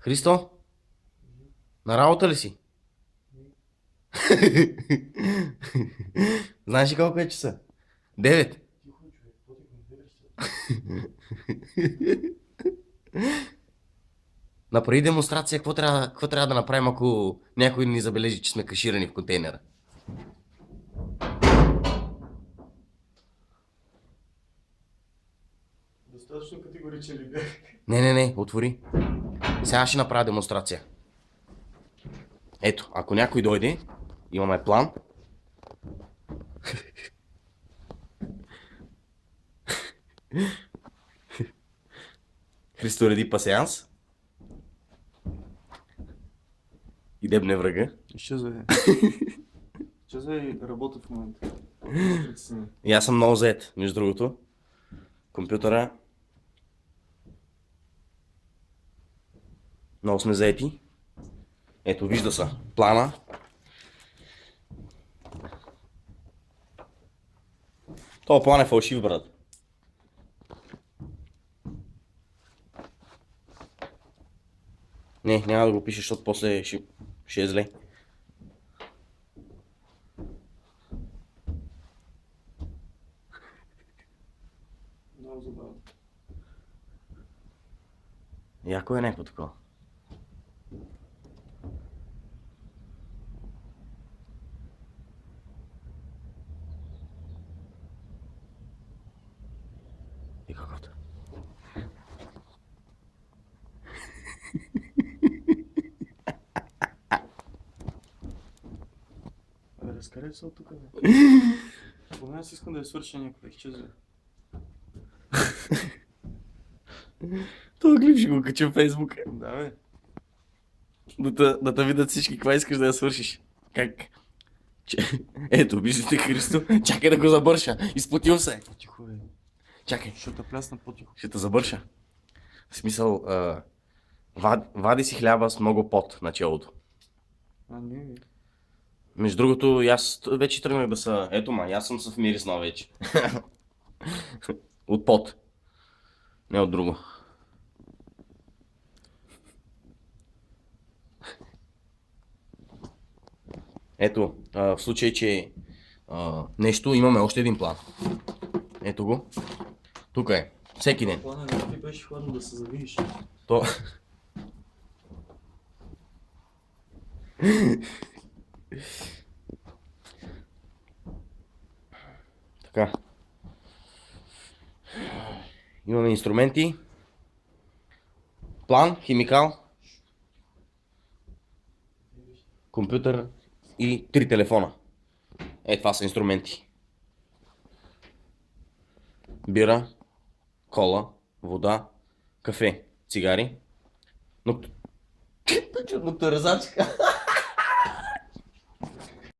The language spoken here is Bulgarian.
Христо, на работа ли си? Знаеш ли колко е часа? 9. Направи демонстрация, какво трябва да направим, ако някой ни забележи, че сме каширани в контейнера. Достатъчно категоричен ли бях? Не, отвори. Сега ще направя демонстрация. Ето, ако някой дойде, имаме план. Христо реди пасеанс. И дебне врага. Изчезвай. Изчезвай, работя в момента. И аз съм много заед, между другото. Компютъра. Много сме заети. Ето, вижда се. Плана. Това план е фалшив, брат. Не, няма да го пишеш, защото после ще е зле. Много забавно. Яко е някакво такова. И каквото. Абе, разкарай се от тук, бе. Поне аз искам да я свърша някой, изчезвай. Това клип ще го кача в Фейсбук. Да, бе. Да те видят всички, каква искаш да я свършиш. Как? Ето, виждате Христо. Чакай да го забърша. Изплатил се. Тихо, бе. Чакай. Ще те плясна по-тихо. Ще те забърша. В смисъл, вади си хляба с много пот на челото. А, не, бе. Между другото, и аз вече тръгнах да са... Ето ма, аз съм се вмириснал вече. От пот. Не от друго. Ето, в случай, че нещо, имаме още един план. Ето го. Тук е. Всеки ден. Плана не ти беше хладно да се завиеш. То... Така. Имаме инструменти. План, химикал, компютър и 3 телефона. Това са инструменти. Бира, кола, вода, кафе, цигари. Нокторезачка.